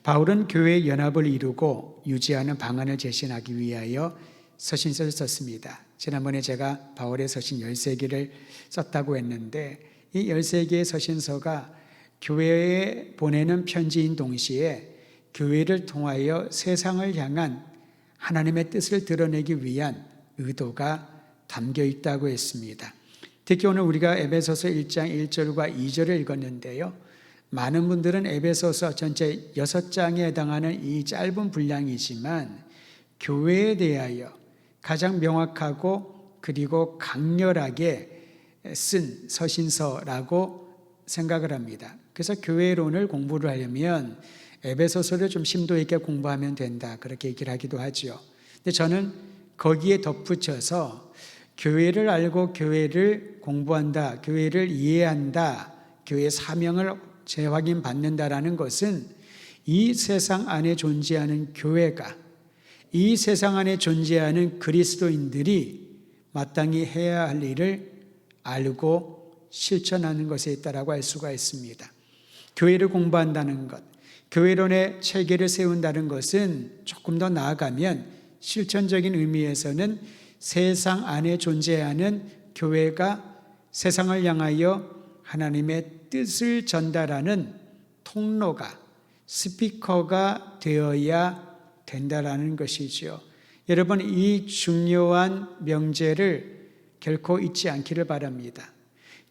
바울은 교회의 연합을 이루고 유지하는 방안을 제시하기 위하여 서신서를 썼습니다. 지난번에 제가 바울의 서신 13개를 썼다고 했는데 이 13개의 서신서가 교회에 보내는 편지인 동시에 교회를 통하여 세상을 향한 하나님의 뜻을 드러내기 위한 의도가 담겨 있다고 했습니다. 특히 오늘 우리가 에베소서 1장 1절과 2절을 읽었는데요. 많은 분들은 에베소서 전체 6장에 해당하는 이 짧은 분량이지만 교회에 대하여 가장 명확하고 그리고 강렬하게 쓴 서신서라고 생각을 합니다. 그래서 교회론을 공부를 하려면 에베소서를 좀 심도 있게 공부하면 된다, 그렇게 얘기를 하기도 하죠. 근데 저는 거기에 덧붙여서 교회를 알고 교회를 공부한다, 교회를 이해한다, 교회의 사명을 재확인 받는다라는 것은 이 세상 안에 존재하는 교회가, 이 세상 안에 존재하는 그리스도인들이 마땅히 해야 할 일을 알고 실천하는 것에 있다라고 할 수가 있습니다. 교회를 공부한다는 것, 교회론의 체계를 세운다는 것은 조금 더 나아가면 실천적인 의미에서는 세상 안에 존재하는 교회가 세상을 향하여 하나님의 뜻을 전달하는 통로가, 스피커가 되어야 된다라는 것이죠. 여러분, 이 중요한 명제를 결코 잊지 않기를 바랍니다.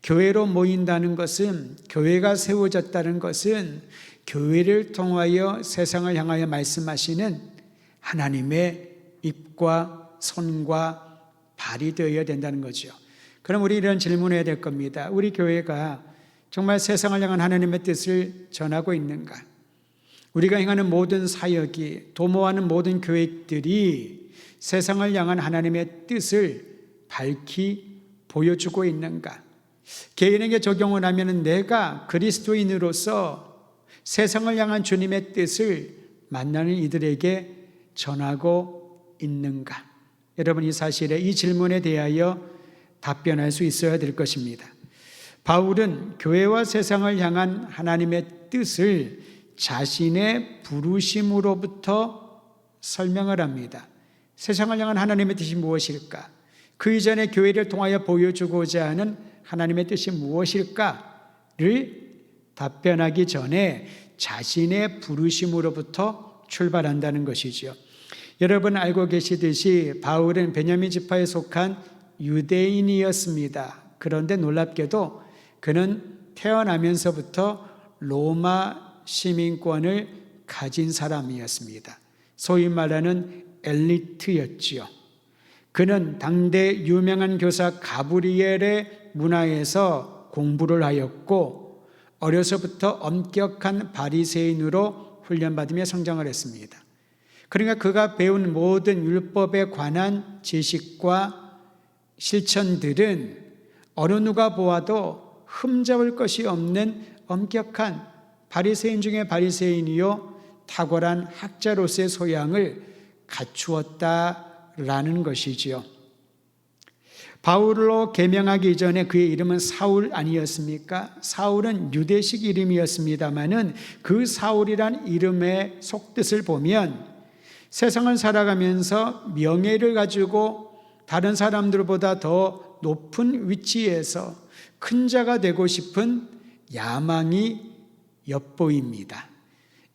교회로 모인다는 것은, 교회가 세워졌다는 것은 교회를 통하여 세상을 향하여 말씀하시는 하나님의 입과 손과 발이 되어야 된다는 거죠. 그럼 우리 이런 질문을 해야 될 겁니다. 우리 교회가 정말 세상을 향한 하나님의 뜻을 전하고 있는가? 우리가 행하는 모든 사역이, 도모하는 모든 교회들이 세상을 향한 하나님의 뜻을 밝히 보여주고 있는가? 개인에게 적용을 하면 내가 그리스도인으로서 세상을 향한 주님의 뜻을 만나는 이들에게 전하고 있는가? 여러분, 이 사실에, 이 질문에 대하여 답변할 수 있어야 될 것입니다. 바울은 교회와 세상을 향한 하나님의 뜻을 자신의 부르심으로부터 설명을 합니다. 세상을 향한 하나님의 뜻이 무엇일까? 그 이전에 교회를 통하여 보여주고자 하는 하나님의 뜻이 무엇일까를 답변하기 전에 자신의 부르심으로부터 출발한다는 것이죠. 여러분 알고 계시듯이 바울은 베냐민 지파에 속한 유대인이었습니다. 그런데 놀랍게도 그는 태어나면서부터 로마 시민권을 가진 사람이었습니다. 소위 말하는 엘리트였지요. 그는 당대 유명한 교사 가브리엘의 문화에서 공부를 하였고 어려서부터 엄격한 바리새인으로 훈련받으며 성장을 했습니다. 그러니까 그가 배운 모든 율법에 관한 지식과 실천들은 어느 누가 보아도 흠잡을 것이 없는 엄격한 바리새인 중에 바리새인이요 탁월한 학자로서의 소양을 갖추었다라는 것이지요. 바울로 계명하기 이전에 그의 이름은 사울 아니었습니까? 사울은 유대식 이름이었습니다마는 그 사울이란 이름의 속뜻을 보면 세상을 살아가면서 명예를 가지고 다른 사람들보다 더 높은 위치에서 큰 자가 되고 싶은 야망이 엿보입니다.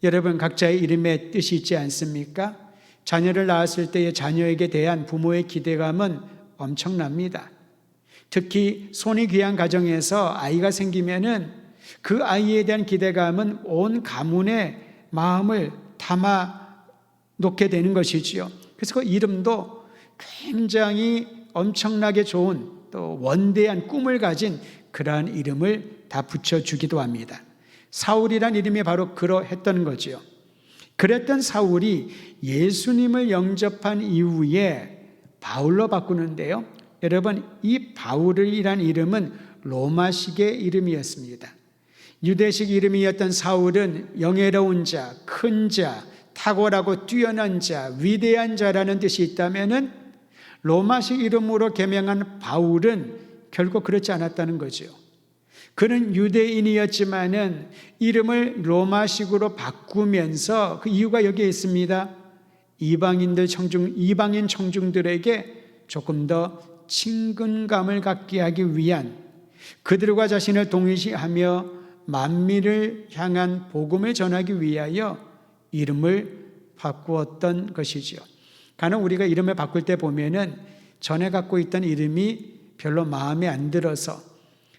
여러분, 각자의 이름에 뜻이 있지 않습니까? 자녀를 낳았을 때의 자녀에게 대한 부모의 기대감은 엄청납니다. 특히 손이 귀한 가정에서 아이가 생기면은 그 아이에 대한 기대감은 온 가문의 마음을 담아 놓게 되는 것이지요. 그래서 그 이름도 굉장히 엄청나게 좋은 또 원대한 꿈을 가진 그러한 이름을 다 붙여주기도 합니다. 사울이란 이름이 바로 그러했던 거지요. 그랬던 사울이 예수님을 영접한 이후에 바울로 바꾸는데요. 여러분, 이 바울이란 이름은 로마식의 이름이었습니다. 유대식 이름이었던 사울은 영예로운 자, 큰 자, 탁월하고 뛰어난 자, 위대한 자라는 뜻이 있다면은 로마식 이름으로 개명한 바울은 결코 그렇지 않았다는 거죠. 그는 유대인이었지만은 이름을 로마식으로 바꾸면서 그 이유가 여기에 있습니다. 이방인 청중들에게 조금 더 친근감을 갖게 하기 위한, 그들과 자신을 동일시하며 만민을 향한 복음을 전하기 위하여 이름을 바꾸었던 것이죠. 간혹 우리가 이름을 바꿀 때 보면은 전에 갖고 있던 이름이 별로 마음에 안 들어서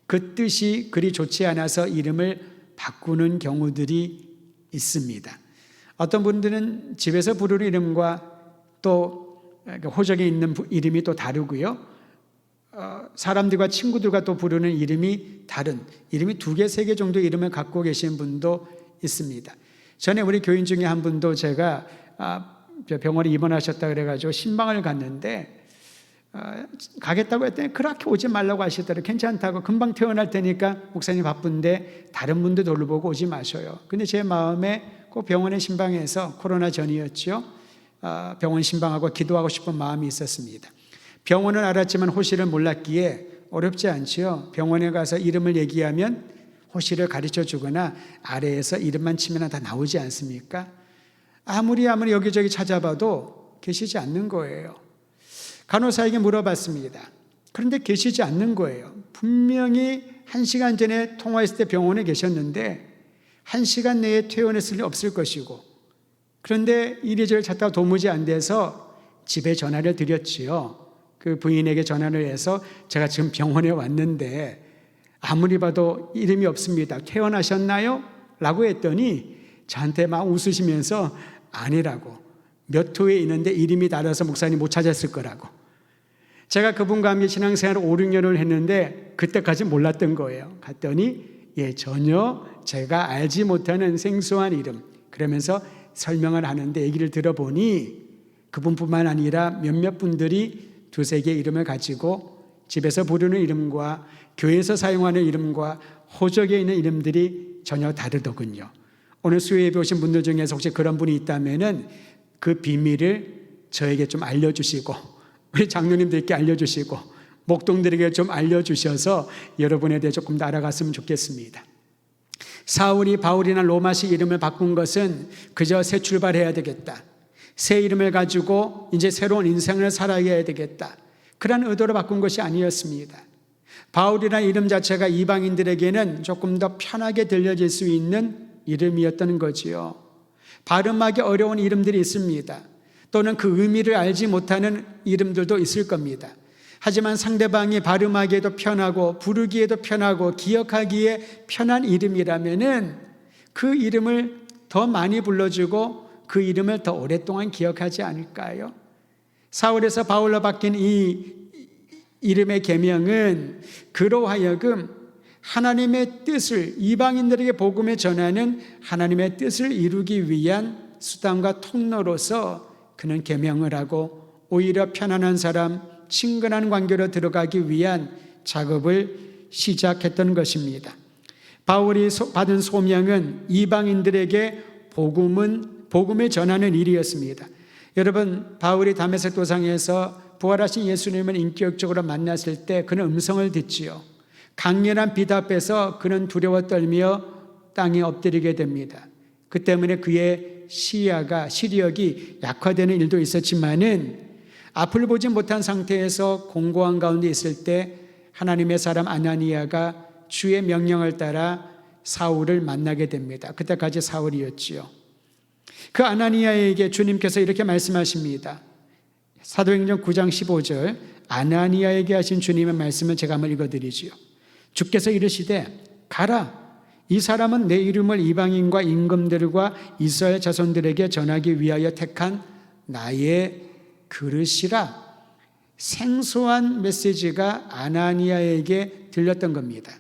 그 뜻이 그리 좋지 않아서 이름을 바꾸는 경우들이 있습니다. 어떤 분들은 집에서 부르는 이름과 또 호적에 있는 이름이 또 다르고요. 사람들과 친구들과 또 부르는 이름이 다른, 이름이 2개, 3개 정도 이름을 갖고 계신 분도 있습니다. 전에 우리 교인 중에 한 분도 제가 병원에 입원하셨다 그래가지고 신방을 갔는데 가겠다고 했더니 그렇게 오지 말라고 하시더라고요. 괜찮다고, 금방 퇴원할 테니까 목사님 바쁜데 다른 분들 돌보고 오지 마셔요. 근데 제 마음에 꼭 병원에 신방해서, 코로나 전이었죠, 병원 신방하고 기도하고 싶은 마음이 있었습니다. 병원은 알았지만 호실을 몰랐기에 어렵지 않죠. 병원에 가서 이름을 얘기하면 호실을 가르쳐 주거나 아래에서 이름만 치면 다 나오지 않습니까? 아무리 여기저기 찾아봐도 계시지 않는 거예요. 간호사에게 물어봤습니다. 그런데 계시지 않는 거예요. 분명히 1시간 전에 통화했을 때 병원에 계셨는데 1시간 내에 퇴원했을 리 없을 것이고, 그런데 이리저리 찾다가 도무지 안 돼서 집에 전화를 드렸지요. 그 부인에게 전화를 해서 제가 지금 병원에 왔는데 아무리 봐도 이름이 없습니다. 퇴원하셨나요? 라고 했더니 저한테 막 웃으시면서 아니라고, 몇 호에 있는데 이름이 달아서 목사님 못 찾았을 거라고. 제가 그분과 함께 신앙생활을 5, 6년을 했는데 그때까지 몰랐던 거예요. 갔더니 전혀 제가 알지 못하는 생소한 이름, 그러면서 설명을 하는데 얘기를 들어보니 그분뿐만 아니라 몇몇 분들이 2, 3개 이름을 가지고 집에서 부르는 이름과 교회에서 사용하는 이름과 호적에 있는 이름들이 전혀 다르더군요. 오늘 수요예배 오신 분들 중에서 혹시 그런 분이 있다면은 그 비밀을 저에게 좀 알려주시고, 우리 장로님들께 알려주시고, 목동들에게 좀 알려주셔서 여러분에 대해 조금 더 알아갔으면 좋겠습니다. 사울이 바울이나 로마식 이름을 바꾼 것은 그저 새 출발해야 되겠다, 새 이름을 가지고 이제 새로운 인생을 살아야 되겠다, 그런 의도로 바꾼 것이 아니었습니다. 바울이라는 이름 자체가 이방인들에게는 조금 더 편하게 들려질 수 있는 이름이었던 거지요. 발음하기 어려운 이름들이 있습니다. 또는 그 의미를 알지 못하는 이름들도 있을 겁니다. 하지만 상대방이 발음하기에도 편하고 부르기에도 편하고 기억하기에 편한 이름이라면은 그 이름을 더 많이 불러주고 그 이름을 더 오랫동안 기억하지 않을까요? 사울에서 바울로 바뀐 이 이름의 계명은 그로 하여금 하나님의 뜻을, 이방인들에게 복음을 전하는 하나님의 뜻을 이루기 위한 수단과 통로로서 그는 계명을 하고 오히려 편안한 사람, 친근한 관계로 들어가기 위한 작업을 시작했던 것입니다. 바울이 받은 소명은 이방인들에게 복음을 전하는 일이었습니다. 여러분, 바울이 다메섹 도상에서 부활하신 예수님을 인격적으로 만났을 때 그는 음성을 듣지요. 강렬한 빛 앞에서 그는 두려워 떨며 땅에 엎드리게 됩니다. 그 때문에 그의 시력이 약화되는 일도 있었지만은 앞을 보지 못한 상태에서 공고한 가운데 있을 때 하나님의 사람 아나니아가 주의 명령을 따라 사울을 만나게 됩니다. 그때까지 사울이었지요. 그 아나니아에게 주님께서 이렇게 말씀하십니다. 사도행전 9장 15절, 아나니아에게 하신 주님의 말씀을 제가 한번 읽어드리지요. 주께서 이르시되 가라, 이 사람은 내 이름을 이방인과 임금들과 이스라엘 자손들에게 전하기 위하여 택한 나의 그릇이라. 생소한 메시지가 아나니아에게 들렸던 겁니다.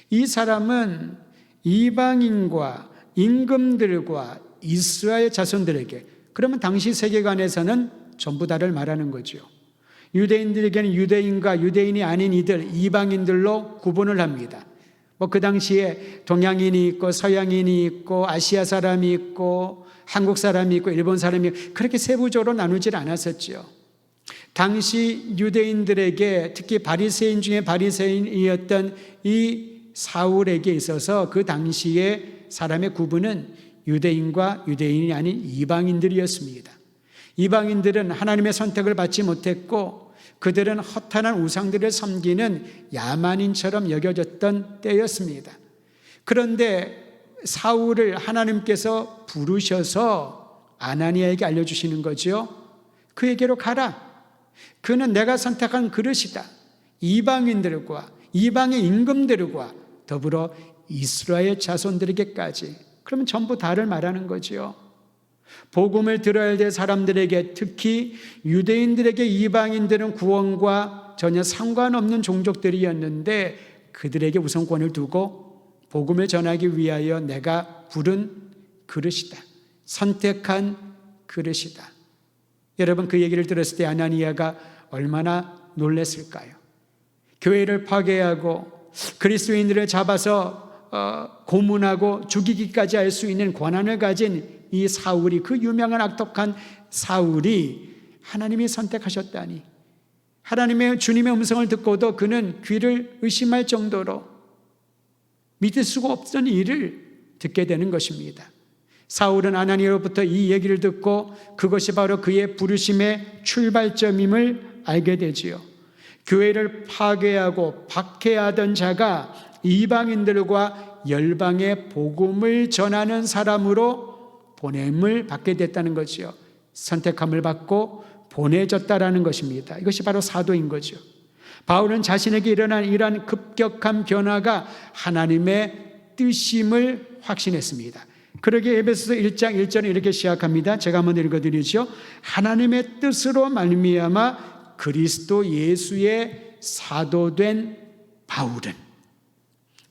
이 사람은 이방인과 임금들과 이스라엘 자손들에게, 그러면 당시 세계관에서는 전부 다를 말하는 거죠. 유대인들에게는 유대인과 유대인이 아닌 이들, 이방인들로 구분을 합니다. 그 당시에 동양인이 있고 서양인이 있고 아시아 사람이 있고 한국 사람이 있고 일본 사람이 있고 그렇게 세부적으로 나누질 않았었죠. 당시 유대인들에게, 특히 바리새인 중에 바리새인이었던 이 사울에게 있어서 그 당시에 사람의 구분은 유대인과 유대인이 아닌 이방인들이었습니다. 이방인들은 하나님의 선택을 받지 못했고 그들은 허탄한 우상들을 섬기는 야만인처럼 여겨졌던 때였습니다. 그런데 사울을 하나님께서 부르셔서 아나니아에게 알려주시는 거죠. 그에게로 가라. 그는 내가 선택한 그릇이다. 이방인들과 이방의 임금들과 더불어 이스라엘 자손들에게까지. 그러면 전부 다를 말하는 거지요. 복음을 들어야 될 사람들에게, 특히 유대인들에게 이방인들은 구원과 전혀 상관없는 종족들이었는데 그들에게 우선권을 두고 복음을 전하기 위하여 내가 부른 그릇이다. 선택한 그릇이다. 여러분, 그 얘기를 들었을 때 아나니아가 얼마나 놀랐을까요? 교회를 파괴하고 그리스도인들을 잡아서 고문하고 죽이기까지 할 수 있는 권한을 가진 이 사울이, 그 유명한 악독한 사울이 하나님이 선택하셨다니, 하나님의 주님의 음성을 듣고도 그는 귀를 의심할 정도로 믿을 수가 없던 일을 듣게 되는 것입니다. 사울은 아나니아로부터 이 얘기를 듣고 그것이 바로 그의 부르심의 출발점임을 알게 되지요. 교회를 파괴하고 박해하던 자가 이방인들과 열방의 복음을 전하는 사람으로 보냄을 받게 됐다는 거죠. 선택함을 받고 보내졌다라는 것입니다. 이것이 바로 사도인 거죠. 바울은 자신에게 일어난 이러한 급격한 변화가 하나님의 뜻임을 확신했습니다. 그러기에 에베소서 1장 1절은 이렇게 시작합니다. 제가 한번 읽어드리죠. 하나님의 뜻으로 말미암아 그리스도 예수의 사도된 바울은,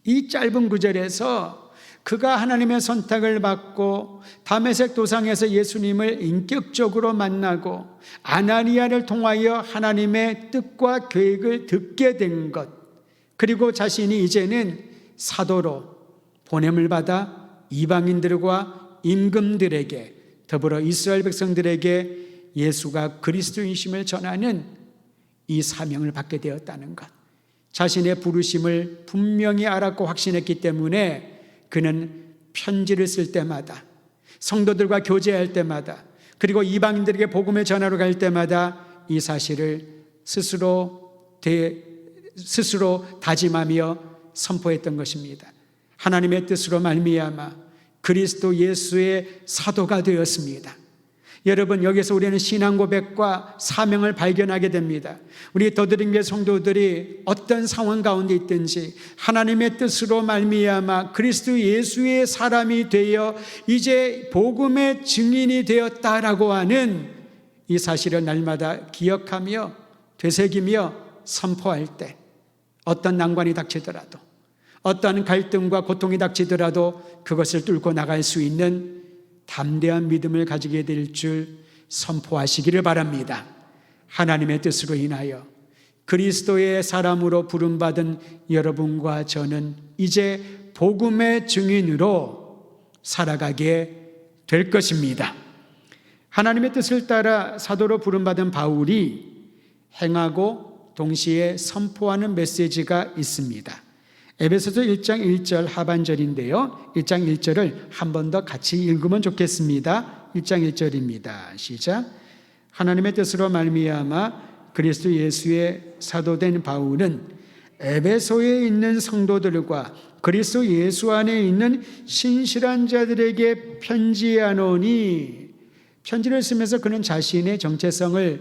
이 짧은 구절에서 그가 하나님의 선택을 받고 다메섹 도상에서 예수님을 인격적으로 만나고 아나니아를 통하여 하나님의 뜻과 계획을 듣게 된 것, 그리고 자신이 이제는 사도로 보냄을 받아 이방인들과 임금들에게 더불어 이스라엘 백성들에게 예수가 그리스도이심을 전하는 이 사명을 받게 되었다는 것, 자신의 부르심을 분명히 알았고 확신했기 때문에 그는 편지를 쓸 때마다, 성도들과 교제할 때마다, 그리고 이방인들에게 복음을 전하러 갈 때마다 이 사실을 스스로 다짐하며 선포했던 것입니다. 하나님의 뜻으로 말미암아 그리스도 예수의 사도가 되었습니다. 여러분, 여기서 우리는 신앙 고백과 사명을 발견하게 됩니다. 우리 더드림교회 성도들이 어떤 상황 가운데 있든지 하나님의 뜻으로 말미암아 그리스도 예수의 사람이 되어 이제 복음의 증인이 되었다라고 하는 이 사실을 날마다 기억하며 되새기며 선포할 때, 어떤 난관이 닥치더라도, 어떤 갈등과 고통이 닥치더라도 그것을 뚫고 나갈 수 있는 담대한 믿음을 가지게 될 줄 선포하시기를 바랍니다. 하나님의 뜻으로 인하여 그리스도의 사람으로 부름받은 여러분과 저는 이제 복음의 증인으로 살아가게 될 것입니다. 하나님의 뜻을 따라 사도로 부름받은 바울이 행하고 동시에 선포하는 메시지가 있습니다. 에베소서 1장 1절 하반절인데요, 1장 1절을 한 번 더 같이 읽으면 좋겠습니다. 1장 1절입니다. 시작. 하나님의 뜻으로 말미암아 그리스도 예수의 사도된 바울은 에베소에 있는 성도들과 그리스도 예수 안에 있는 신실한 자들에게 편지하노니, 편지를 쓰면서 그는 자신의 정체성을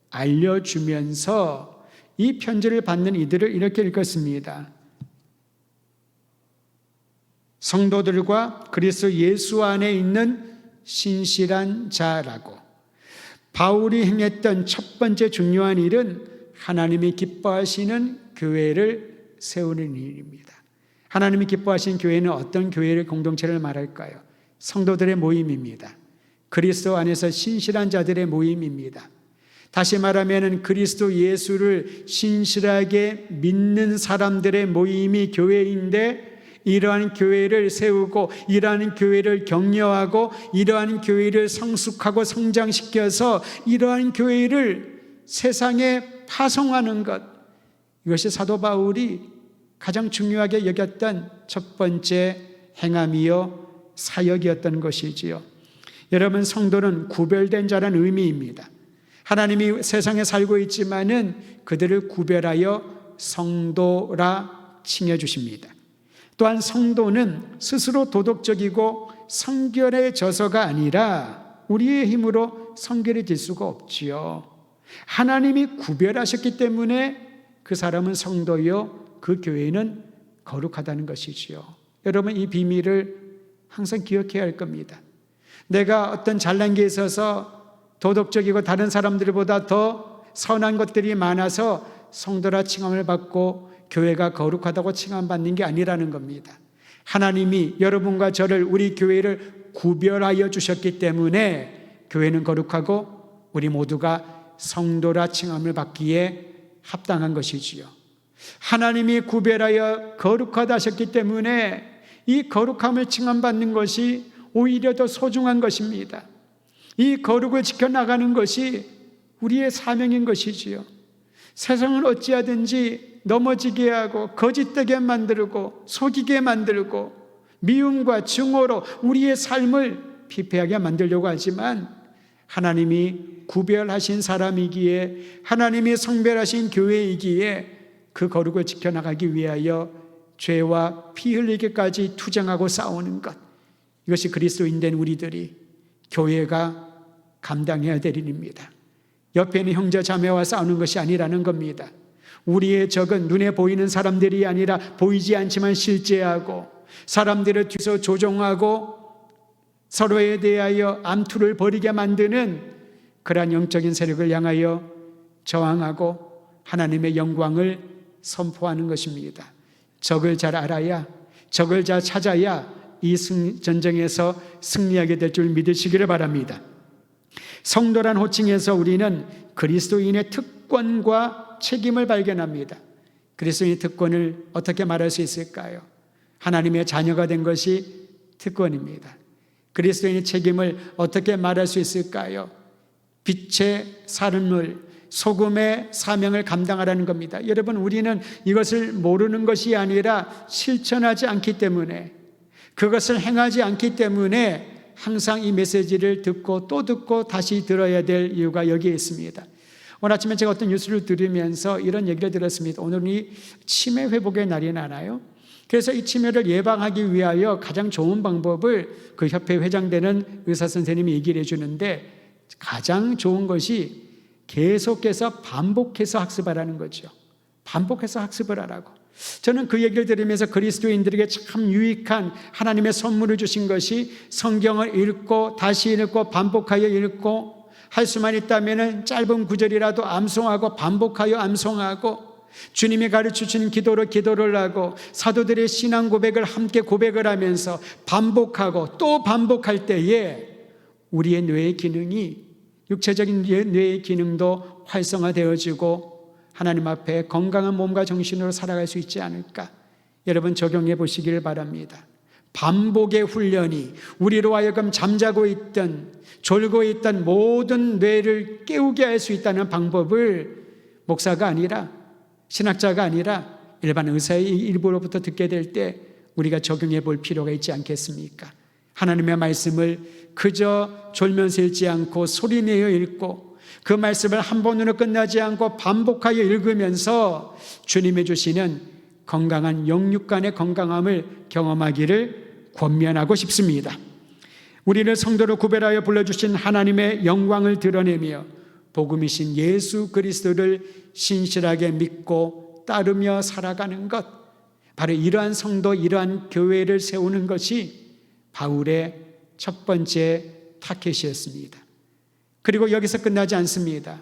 알려주면서 이 편지를 받는 이들을 이렇게 읽었습니다. 성도들과 그리스도 예수 안에 있는 신실한 자라고. 바울이 행했던 첫 번째 중요한 일은 하나님이 기뻐하시는 교회를 세우는 일입니다. 하나님이 기뻐하시는 교회는 어떤 교회를, 공동체를 말할까요? 성도들의 모임입니다. 그리스도 안에서 신실한 자들의 모임입니다. 다시 말하면 그리스도 예수를 신실하게 믿는 사람들의 모임이 교회인데, 이러한 교회를 세우고 이러한 교회를 격려하고 이러한 교회를 성숙하고 성장시켜서 이러한 교회를 세상에 파송하는 것, 이것이 사도 바울이 가장 중요하게 여겼던 첫 번째 행함이요 사역이었던 것이지요. 여러분, 성도는 구별된 자라는 의미입니다. 하나님이 세상에 살고 있지만은 그들을 구별하여 성도라 칭해 주십니다. 또한 성도는 스스로 도덕적이고 성결해져서가 아니라 우리의 힘으로 성결해질 수가 없지요. 하나님이 구별하셨기 때문에 그 사람은 성도요, 그 교회는 거룩하다는 것이지요. 여러분, 이 비밀을 항상 기억해야 할 겁니다. 내가 어떤 잘난 게 있어서 도덕적이고 다른 사람들보다 더 선한 것들이 많아서 성도라 칭함을 받고 교회가 거룩하다고 칭함받는 게 아니라는 겁니다. 하나님이 여러분과 저를, 우리 교회를 구별하여 주셨기 때문에 교회는 거룩하고 우리 모두가 성도라 칭함을 받기에 합당한 것이지요. 하나님이 구별하여 거룩하다 하셨기 때문에 이 거룩함을 칭함받는 것이 오히려 더 소중한 것입니다. 이 거룩을 지켜나가는 것이 우리의 사명인 것이지요. 세상은 어찌하든지 넘어지게 하고 거짓되게 만들고 속이게 만들고 미움과 증오로 우리의 삶을 피폐하게 만들려고 하지만 하나님이 구별하신 사람이기에, 하나님이 성별하신 교회이기에 그 거룩을 지켜나가기 위하여 죄와 피 흘리기까지 투쟁하고 싸우는 것, 이것이 그리스도인 된 우리들이, 교회가 감당해야 될 일입니다. 옆에 있는 형제 자매와 싸우는 것이 아니라는 겁니다. 우리의 적은 눈에 보이는 사람들이 아니라 보이지 않지만 실제하고 사람들을 뒤에서 조종하고 서로에 대하여 암투를 벌이게 만드는 그러한 영적인 세력을 향하여 저항하고 하나님의 영광을 선포하는 것입니다. 적을 잘 알아야, 적을 잘 찾아야 이 전쟁에서 승리하게 될 줄 믿으시기를 바랍니다. 성도란 호칭에서 우리는 그리스도인의 특권과 책임을 발견합니다. 그리스도인의 특권을 어떻게 말할 수 있을까요? 하나님의 자녀가 된 것이 특권입니다. 그리스도인의 책임을 어떻게 말할 수 있을까요? 빛의 삶을, 소금의 사명을 감당하라는 겁니다. 여러분, 우리는 이것을 모르는 것이 아니라 실천하지 않기 때문에, 그것을 행하지 않기 때문에 항상 이 메시지를 듣고 또 듣고 다시 들어야 될 이유가 여기에 있습니다. 오늘 아침에 제가 어떤 뉴스를 들으면서 이런 얘기를 들었습니다. 오늘이 치매 회복의 날이 나나요? 그래서 이 치매를 예방하기 위하여 가장 좋은 방법을 그 협회 회장되는 의사 선생님이 얘기를 해주는데, 가장 좋은 것이 계속해서 반복해서 학습하라는 거죠. 반복해서 학습을 하라고. 저는 그 얘기를 들으면서 그리스도인들에게 참 유익한 하나님의 선물을 주신 것이 성경을 읽고 다시 읽고 반복하여 읽고, 할 수만 있다면 짧은 구절이라도 암송하고 반복하여 암송하고, 주님이 가르쳐주신 기도로 기도를 하고, 사도들의 신앙 고백을 함께 고백을 하면서 반복하고 또 반복할 때에 우리의 뇌의 기능이, 육체적인 뇌의 기능도 활성화되어지고 하나님 앞에 건강한 몸과 정신으로 살아갈 수 있지 않을까. 여러분, 적용해 보시기를 바랍니다. 반복의 훈련이 우리로 하여금 잠자고 있던, 졸고 있던 모든 뇌를 깨우게 할 수 있다는 방법을 목사가 아니라, 신학자가 아니라 일반 의사의 일부로부터 듣게 될 때 우리가 적용해 볼 필요가 있지 않겠습니까? 하나님의 말씀을 그저 졸면서 읽지 않고 소리내어 읽고, 그 말씀을 한 번으로 끝나지 않고 반복하여 읽으면서 주님이 주시는 건강한 영육간의 건강함을 경험하기를 권면하고 싶습니다. 우리를 성도로 구별하여 불러주신 하나님의 영광을 드러내며 복음이신 예수 그리스도를 신실하게 믿고 따르며 살아가는 것, 바로 이러한 성도, 이러한 교회를 세우는 것이 바울의 첫 번째 타켓이었습니다. 그리고 여기서 끝나지 않습니다.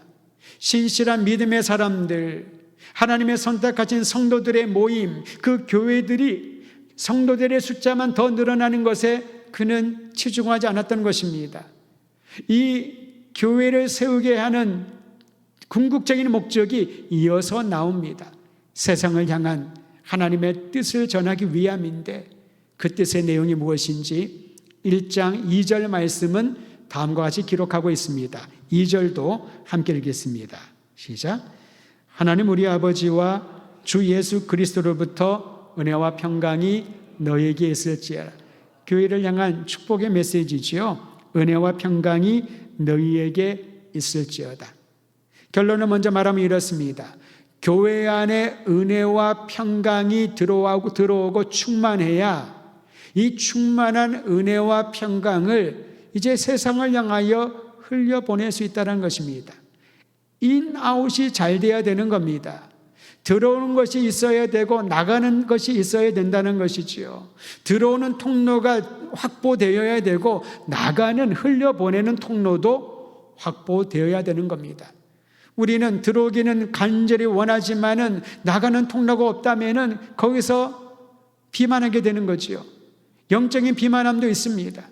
신실한 믿음의 사람들, 하나님의 선택하신 성도들의 모임, 그 교회들이 성도들의 숫자만 더 늘어나는 것에 그는 치중하지 않았던 것입니다. 이 교회를 세우게 하는 궁극적인 목적이 이어서 나옵니다. 세상을 향한 하나님의 뜻을 전하기 위함인데, 그 뜻의 내용이 무엇인지 1장 2절 말씀은 다음과 같이 기록하고 있습니다. 2절도 함께 읽겠습니다. 시작. 하나님 우리 아버지와 주 예수 그리스도로부터 은혜와 평강이 너에게 있을지어다. 교회를 향한 축복의 메시지지요. 은혜와 평강이 너희에게 있을지어다. 결론을 먼저 말하면 이렇습니다. 교회 안에 은혜와 평강이 들어오고 충만해야 이 충만한 은혜와 평강을 이제 세상을 향하여 흘려보낼 수 있다는 것입니다. 인아웃이 잘 돼야 되는 겁니다. 들어오는 것이 있어야 되고 나가는 것이 있어야 된다는 것이지요. 들어오는 통로가 확보되어야 되고 나가는 흘려보내는 통로도 확보되어야 되는 겁니다. 우리는 들어오기는 간절히 원하지만은 나가는 통로가 없다면은 거기서 비만하게 되는 거지요. 영적인 비만함도 있습니다.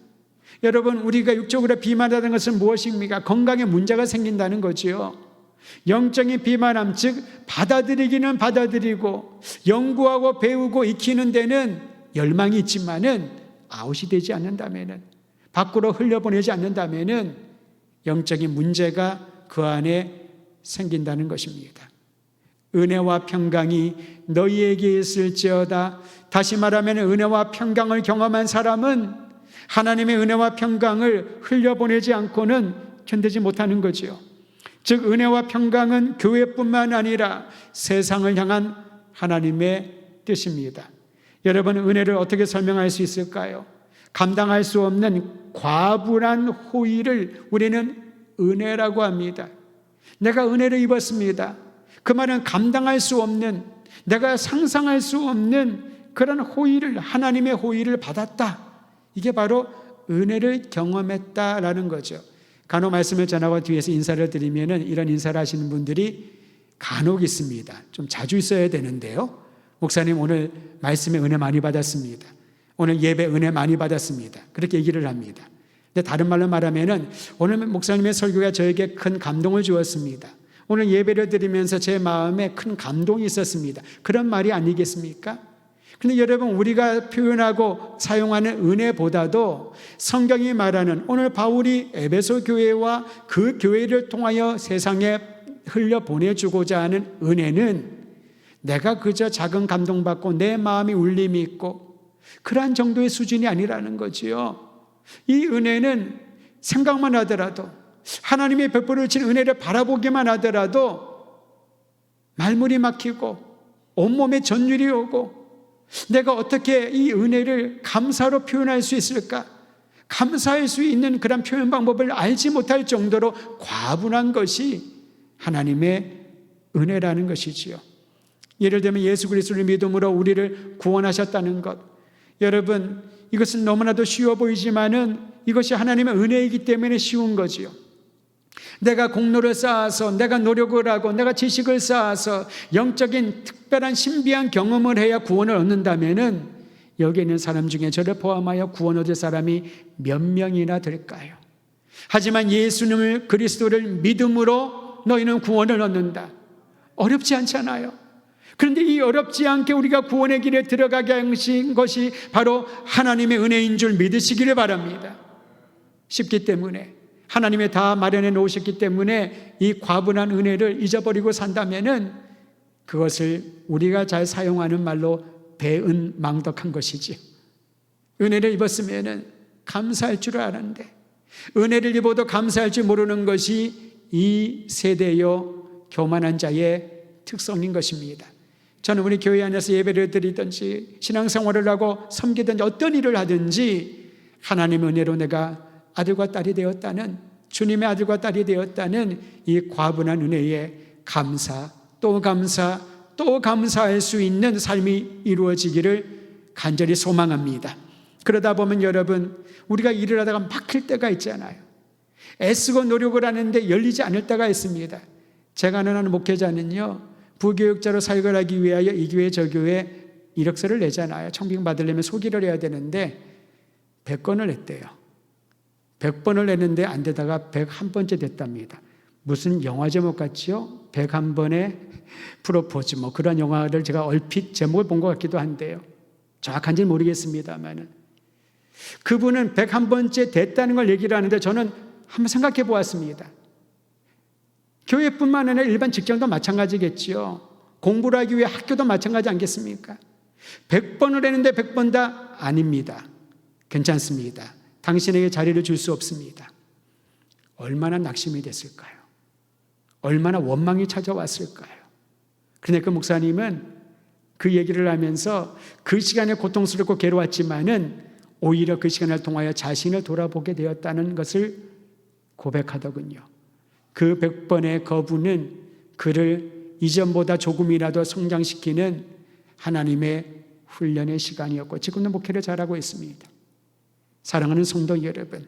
여러분, 우리가 육적으로 비만하다는 것은 무엇입니까? 건강에 문제가 생긴다는 거지요. 영적인 비만함, 즉 받아들이기는 받아들이고 연구하고 배우고 익히는 데는 열망이 있지만은 아웃이 되지 않는다면은, 밖으로 흘려보내지 않는다면은 영적인 문제가 그 안에 생긴다는 것입니다. 은혜와 평강이 너희에게 있을지어다. 다시 말하면 은혜와 평강을 경험한 사람은 하나님의 은혜와 평강을 흘려보내지 않고는 견디지 못하는 거지요. 즉 은혜와 평강은 교회뿐만 아니라 세상을 향한 하나님의 뜻입니다. 여러분, 은혜를 어떻게 설명할 수 있을까요? 감당할 수 없는 과분한 호의를 우리는 은혜라고 합니다. 내가 은혜를 입었습니다. 그 말은 감당할 수 없는, 내가 상상할 수 없는 그런 호의를, 하나님의 호의를 받았다. 이게 바로 은혜를 경험했다라는 거죠. 간혹 말씀을 전하고 뒤에서 인사를 드리면은 이런 인사를 하시는 분들이 간혹 있습니다. 좀 자주 있어야 되는데요. 목사님, 오늘 말씀에 은혜 많이 받았습니다. 오늘 예배 은혜 많이 받았습니다. 그렇게 얘기를 합니다. 근데 다른 말로 말하면은 오늘 목사님의 설교가 저에게 큰 감동을 주었습니다. 오늘 예배를 드리면서 제 마음에 큰 감동이 있었습니다. 그런 말이 아니겠습니까? 근데 여러분, 우리가 표현하고 사용하는 은혜보다도 성경이 말하는, 오늘 바울이 에베소 교회와 그 교회를 통하여 세상에 흘려보내주고자 하는 은혜는 내가 그저 작은 감동받고 내 마음이 울림이 있고 그러한 정도의 수준이 아니라는 거지요. 이 은혜는 생각만 하더라도, 하나님의 베풀어 주신 은혜를 바라보기만 하더라도 말문이 막히고 온몸에 전율이 오고, 내가 어떻게 이 은혜를 감사로 표현할 수 있을까? 감사할 수 있는 그런 표현 방법을 알지 못할 정도로 과분한 것이 하나님의 은혜라는 것이지요. 예를 들면 예수 그리스도를 믿음으로 우리를 구원하셨다는 것, 여러분, 이것은 너무나도 쉬워 보이지만은 이것이 하나님의 은혜이기 때문에 쉬운 거지요. 내가 공로를 쌓아서, 내가 노력을 하고, 내가 지식을 쌓아서 영적인 특별한 신비한 경험을 해야 구원을 얻는다면은 여기 있는 사람 중에 저를 포함하여 구원 얻을 사람이 몇 명이나 될까요? 하지만 예수님을, 그리스도를 믿음으로 너희는 구원을 얻는다. 어렵지 않잖아요. 그런데 이 어렵지 않게 우리가 구원의 길에 들어가게 하신 것이 바로 하나님의 은혜인 줄 믿으시기를 바랍니다. 쉽기 때문에, 하나님이 다 마련해 놓으셨기 때문에 이 과분한 은혜를 잊어버리고 산다면은 그것을 우리가 잘 사용하는 말로 배은망덕한 것이지. 은혜를 입었으면은 감사할 줄 아는데 은혜를 입어도 감사할 줄 모르는 것이 이 세대요 교만한 자의 특성인 것입니다. 저는 우리 교회 안에서 예배를 드리든지 신앙생활을 하고 섬기든지 어떤 일을 하든지 하나님의 은혜로 내가 아들과 딸이 되었다는, 주님의 아들과 딸이 되었다는 이 과분한 은혜에 감사, 또 감사, 또 감사할 수 있는 삶이 이루어지기를 간절히 소망합니다. 그러다 보면 여러분, 우리가 일을 하다가 막힐 때가 있잖아요. 애쓰고 노력을 하는데 열리지 않을 때가 있습니다. 제가 아는 목회자는요, 부교육자로 사역을 하기 위하여 이 교회 저 교회 이력서를 내잖아요. 청빙 받으려면 소개를 해야 되는데 100건을 냈대요. 100번을 냈는데 안 되다가 101번째 됐답니다. 무슨 영화 제목 같지요? 101번의 프로포즈, 뭐 그런 영화를 제가 얼핏 제목을 본 것 같기도 한데요. 정확한지는 모르겠습니다만은 그분은 101번째 됐다는 걸 얘기를 하는데 저는 한번 생각해 보았습니다. 교회뿐만 아니라 일반 직장도 마찬가지겠지요. 공부를 하기 위해 학교도 마찬가지 않겠습니까? 100번을 했는데 100번 다 아닙니다. 괜찮습니다. 당신에게 자리를 줄 수 없습니다. 얼마나 낙심이 됐을까요? 얼마나 원망이 찾아왔을까요? 그런데 그 목사님은 그 얘기를 하면서 그 시간에 고통스럽고 괴로웠지만은 오히려 그 시간을 통하여 자신을 돌아보게 되었다는 것을 고백하더군요. 그 100번의 거부는 그를 이전보다 조금이라도 성장시키는 하나님의 훈련의 시간이었고 지금도 목회를 잘하고 있습니다. 사랑하는 성도 여러분,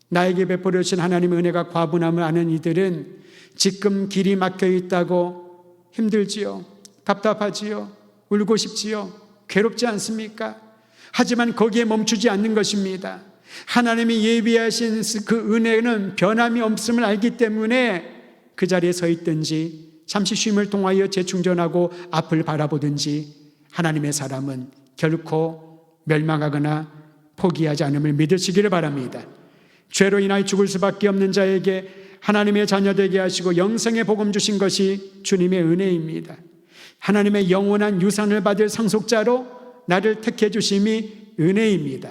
나에게 베풀어 주신 하나님의 은혜가 과분함을 아는 이들은 지금 길이 막혀 있다고 힘들지요, 답답하지요, 울고 싶지요, 괴롭지 않습니까? 하지만 거기에 멈추지 않는 것입니다. 하나님이 예비하신 그 은혜는 변함이 없음을 알기 때문에 그 자리에 서 있든지 잠시 쉼을 통하여 재충전하고 앞을 바라보든지 하나님의 사람은 결코 멸망하거나 포기하지 않음을 믿으시기를 바랍니다. 죄로 인하여 죽을 수밖에 없는 자에게 하나님의 자녀 되게 하시고 영생의 복음 주신 것이 주님의 은혜입니다. 하나님의 영원한 유산을 받을 상속자로 나를 택해 주심이 은혜입니다.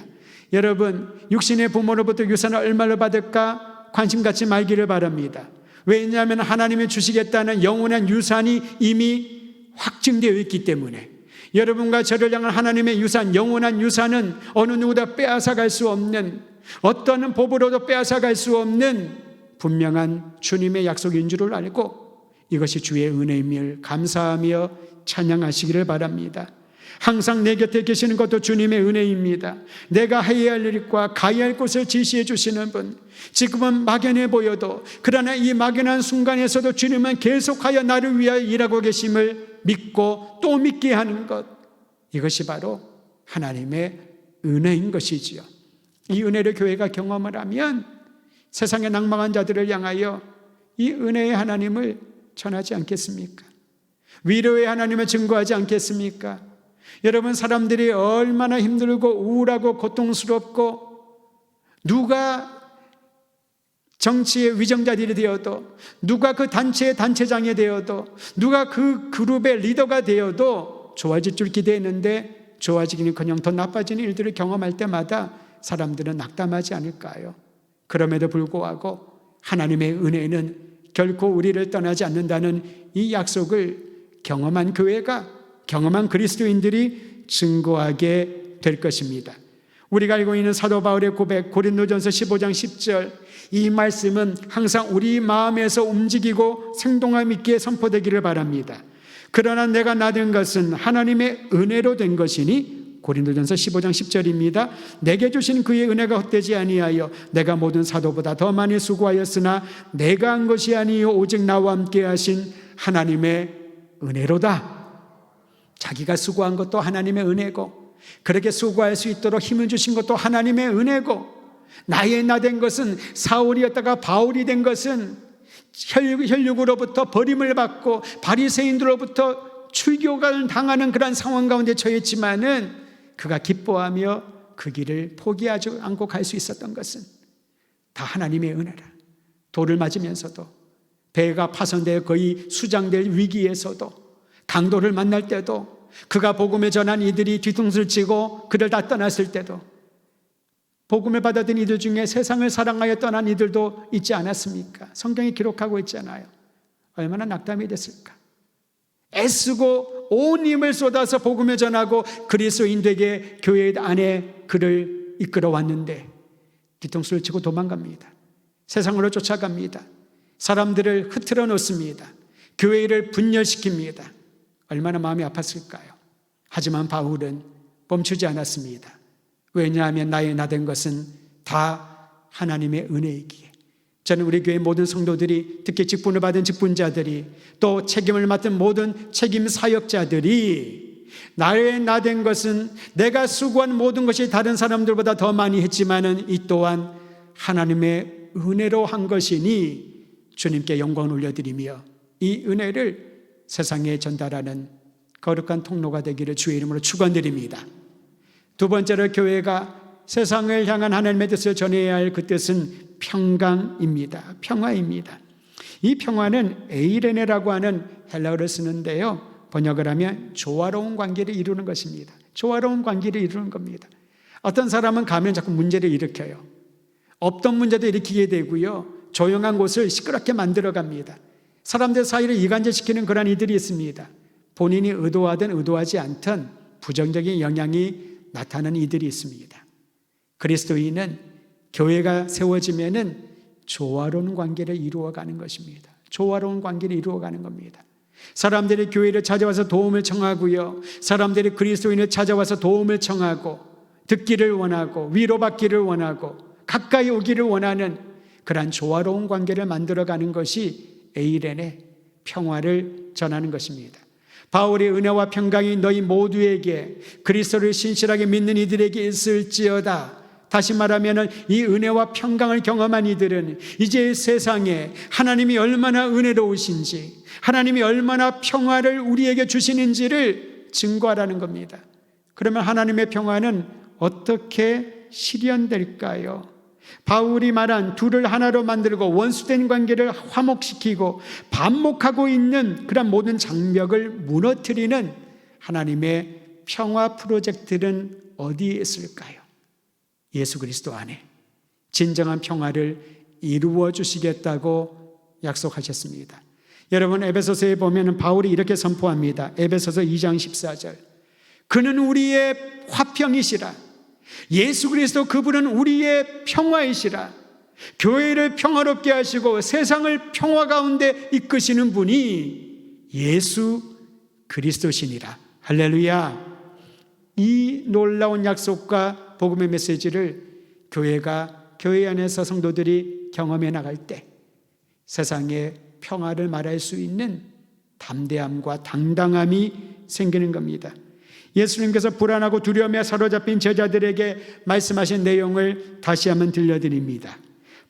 여러분, 육신의 부모로부터 유산을 얼마를 받을까 관심 갖지 말기를 바랍니다. 왜냐하면 하나님이 주시겠다는 영원한 유산이 이미 확증되어 있기 때문에 여러분과 저를 향한 하나님의 유산, 영원한 유산은 어느 누구도 빼앗아갈 수 없는, 어떤 법으로도 빼앗아갈 수 없는 분명한 주님의 약속인 줄을 알고 이것이 주의 은혜임을 감사하며 찬양하시기를 바랍니다. 항상 내 곁에 계시는 것도 주님의 은혜입니다. 내가 해야 할 일과 가야 할 곳을 지시해 주시는 분, 지금은 막연해 보여도 그러나 이 막연한 순간에서도 주님은 계속하여 나를 위하여 일하고 계심을 믿고 또 믿게 하는 것, 이것이 바로 하나님의 은혜인 것이지요. 이 은혜를 교회가 경험을 하면 세상의 낭망한 자들을 향하여 이 은혜의 하나님을 전하지 않겠습니까? 위로의 하나님을 증거하지 않겠습니까? 여러분, 사람들이 얼마나 힘들고 우울하고 고통스럽고 누가 정치의 위정자들이 되어도, 누가 그 단체의 단체장이 되어도, 누가 그 그룹의 리더가 되어도 좋아질 줄 기대했는데 좋아지기는커녕 더 나빠지는 일들을 경험할 때마다 사람들은 낙담하지 않을까요? 그럼에도 불구하고 하나님의 은혜는 결코 우리를 떠나지 않는다는 이 약속을 경험한 교회가, 경험한 그리스도인들이 증거하게 될 것입니다. 우리가 알고 있는 사도 바울의 고백, 고린도전서 15장 10절, 이 말씀은 항상 우리 마음에서 움직이고 생동함 있게 선포되기를 바랍니다. 그러나 내가 나된 것은 하나님의 은혜로 된 것이니, 고린도전서 15장 10절입니다. 내게 주신 그의 은혜가 헛되지 아니하여 내가 모든 사도보다 더 많이 수고하였으나 내가 한 것이 아니요 오직 나와 함께 하신 하나님의 은혜로다. 자기가 수고한 것도 하나님의 은혜고, 그렇게 수고할 수 있도록 힘을 주신 것도 하나님의 은혜고, 나의 나된 것은, 사울이었다가 바울이 된 것은 혈육으로부터 버림을 받고 바리새인들로부터 출교를 당하는 그런 상황 가운데 처했지만은 그가 기뻐하며 그 길을 포기하지 않고 갈 수 있었던 것은 다 하나님의 은혜라. 돌을 맞으면서도, 배가 파손되어 거의 수장될 위기에서도, 강도를 만날 때도, 그가 복음을 전한 이들이 뒤통수를 치고 그를 다 떠났을 때도, 복음을 받아든 이들 중에 세상을 사랑하여 떠난 이들도 있지 않았습니까? 성경이 기록하고 있잖아요. 얼마나 낙담이 됐을까? 애쓰고 온 힘을 쏟아서 복음을 전하고 그리스도인들에게 교회 안에 그를 이끌어 왔는데 뒤통수를 치고 도망갑니다. 세상으로 쫓아갑니다. 사람들을 흐트러 놓습니다. 교회를 분열시킵니다. 얼마나 마음이 아팠을까요? 하지만 바울은 멈추지 않았습니다. 왜냐하면 나의 나된 것은 다 하나님의 은혜이기에. 저는 우리 교회 모든 성도들이, 특히 직분을 받은 직분자들이, 또 책임을 맡은 모든 책임 사역자들이 나의 나된 것은 내가 수고한 모든 것이 다른 사람들보다 더 많이 했지만은 이 또한 하나님의 은혜로 한 것이니 주님께 영광을 올려드리며 이 은혜를 세상에 전달하는 거룩한 통로가 되기를 주의 이름으로 축원드립니다. 두 번째로 교회가 세상을 향한 하나님의 뜻을 전해야 할 그 뜻은 평강입니다. 평화입니다. 이 평화는 에이레네라고 하는 헬라어를 쓰는데요, 번역을 하면 조화로운 관계를 이루는 것입니다. 조화로운 관계를 이루는 겁니다. 어떤 사람은 가면 자꾸 문제를 일으켜요. 없던 문제도 일으키게 되고요. 조용한 곳을 시끄럽게 만들어 갑니다. 사람들 사이를 이간질시키는 그런 이들이 있습니다. 본인이 의도하든 의도하지 않든 부정적인 영향이 나타나는 이들이 있습니다. 그리스도인은 교회가 세워지면은 조화로운 관계를 이루어가는 것입니다. 조화로운 관계를 이루어가는 겁니다. 사람들이 교회를 찾아와서 도움을 청하고요. 사람들이 그리스도인을 찾아와서 도움을 청하고 듣기를 원하고 위로받기를 원하고 가까이 오기를 원하는 그러한 조화로운 관계를 만들어가는 것이 에이렌의 평화를 전하는 것입니다. 바울의 은혜와 평강이 너희 모두에게 그리스도를 신실하게 믿는 이들에게 있을지어다. 다시 말하면 이 은혜와 평강을 경험한 이들은 이제 세상에 하나님이 얼마나 은혜로우신지, 하나님이 얼마나 평화를 우리에게 주시는지를 증거하라는 겁니다. 그러면 하나님의 평화는 어떻게 실현될까요? 바울이 말한 둘을 하나로 만들고 원수된 관계를 화목시키고 반목하고 있는 그런 모든 장벽을 무너뜨리는 하나님의 평화 프로젝트는 어디에 있을까요? 예수 그리스도 안에 진정한 평화를 이루어 주시겠다고 약속하셨습니다. 여러분, 에베소서에 보면 바울이 이렇게 선포합니다. 에베소서 2장 14절. 그는 우리의 화평이시라. 예수 그리스도 그분은 우리의 평화이시라. 교회를 평화롭게 하시고 세상을 평화 가운데 이끄시는 분이 예수 그리스도시니라. 할렐루야. 이 놀라운 약속과 복음의 메시지를 교회가 교회 안에서 성도들이 경험해 나갈 때 세상에 평화를 말할 수 있는 담대함과 당당함이 생기는 겁니다. 예수님께서 불안하고 두려움에 사로잡힌 제자들에게 말씀하신 내용을 다시 한번 들려드립니다.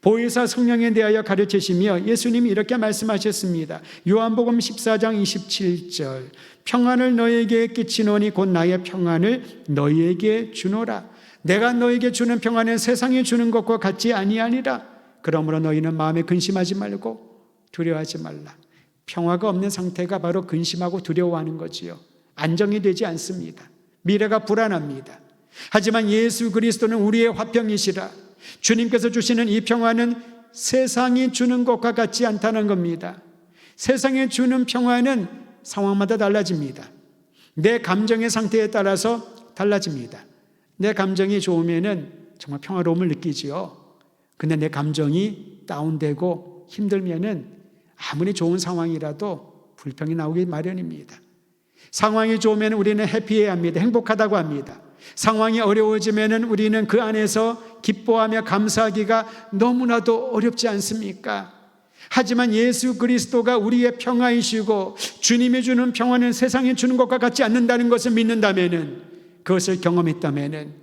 보혜사 성령에 대하여 가르치시며 예수님이 이렇게 말씀하셨습니다. 요한복음 14장 27절. 평안을 너희에게 끼치노니 곧 나의 평안을 너희에게 주노라. 내가 너희에게 주는 평안은 세상에 주는 것과 같지 아니하니라. 그러므로 너희는 마음에 근심하지 말고 두려워하지 말라. 평화가 없는 상태가 바로 근심하고 두려워하는 거지요. 안정이 되지 않습니다. 미래가 불안합니다. 하지만 예수 그리스도는 우리의 화평이시라. 주님께서 주시는 이 평화는 세상이 주는 것과 같지 않다는 겁니다. 세상에 주는 평화는 상황마다 달라집니다. 내 감정의 상태에 따라서 달라집니다. 내 감정이 좋으면은 정말 평화로움을 느끼지요. 근데 내 감정이 다운되고 힘들면은 아무리 좋은 상황이라도 불평이 나오기 마련입니다. 상황이 좋으면 우리는 해피해야 합니다. 행복하다고 합니다. 상황이 어려워지면 우리는 그 안에서 기뻐하며 감사하기가 너무나도 어렵지 않습니까? 하지만 예수 그리스도가 우리의 평화이시고 주님이 주는 평화는 세상이 주는 것과 같지 않는다는 것을 믿는다면, 그것을 경험했다면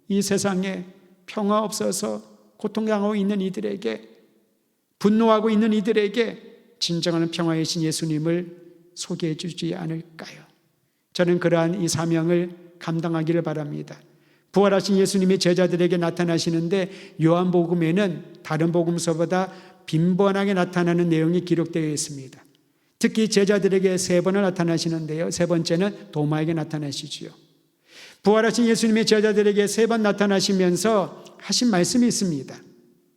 이 세상에 평화 없어서 고통당하고 있는 이들에게, 분노하고 있는 이들에게 진정한 평화이신 예수님을 소개해 주지 않을까요? 저는 그러한 이 사명을 감당하기를 바랍니다. 부활하신 예수님이 제자들에게 나타나시는데 요한복음에는 다른 복음서보다 빈번하게 나타나는 내용이 기록되어 있습니다. 특히 제자들에게 3번을 나타나시는데요. 3번째는 도마에게 나타나시지요. 부활하신 예수님이 제자들에게 3번 나타나시면서 하신 말씀이 있습니다.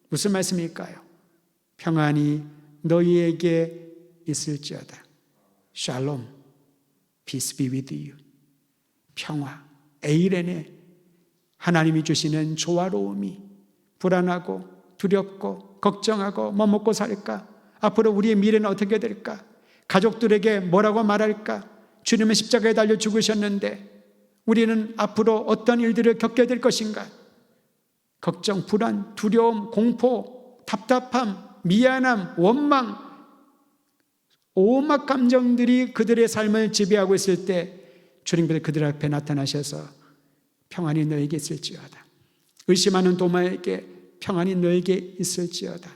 무슨 말씀일까요? 평안이 너희에게 있을지어다. 샬롬, peace be with you. 평화, 에이렌의 하나님이 주시는 조화로움이, 불안하고 두렵고 걱정하고 뭐 먹고 살까? 앞으로 우리의 미래는 어떻게 될까? 가족들에게 뭐라고 말할까? 주님은 십자가에 달려 죽으셨는데 우리는 앞으로 어떤 일들을 겪게 될 것인가? 걱정, 불안, 두려움, 공포, 답답함, 미안함, 원망, 온갖 감정들이 그들의 삶을 지배하고 있을 때 주님께서 그들 앞에 나타나셔서 평안이 너에게 있을지어다. 의심하는 도마에게 평안이 너에게 있을지어다.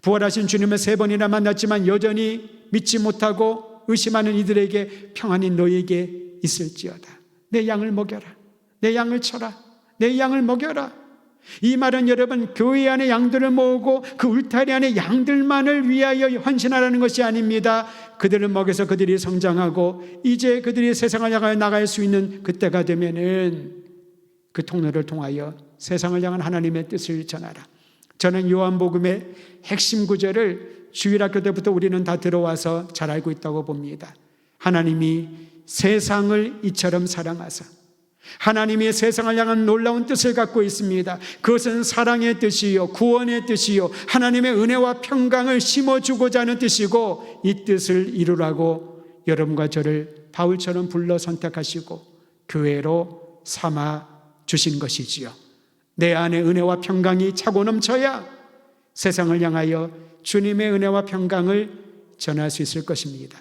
부활하신 주님을 3번이나 만났지만 여전히 믿지 못하고 의심하는 이들에게 평안이 너에게 있을지어다. 내 양을 먹여라. 내 양을 쳐라. 내 양을 먹여라. 이 말은 여러분 교회 안에 양들을 모으고 그 울타리 안에 양들만을 위하여 헌신하라는 것이 아닙니다. 그들을 먹여서 그들이 성장하고 이제 그들이 세상을 향하여 나갈 수 있는 그때가 되면은 그 통로를 통하여 세상을 향한 하나님의 뜻을 전하라. 저는 요한복음의 핵심 구절을 주일학교 때부터 우리는 다 들어와서 잘 알고 있다고 봅니다. 하나님이 세상을 이처럼 사랑하사, 하나님이 세상을 향한 놀라운 뜻을 갖고 있습니다. 그것은 사랑의 뜻이요, 구원의 뜻이요, 하나님의 은혜와 평강을 심어주고자 하는 뜻이고, 이 뜻을 이루라고 여러분과 저를 바울처럼 불러 선택하시고 교회로 삼아 주신 것이지요. 내 안에 은혜와 평강이 차고 넘쳐야 세상을 향하여 주님의 은혜와 평강을 전할 수 있을 것입니다.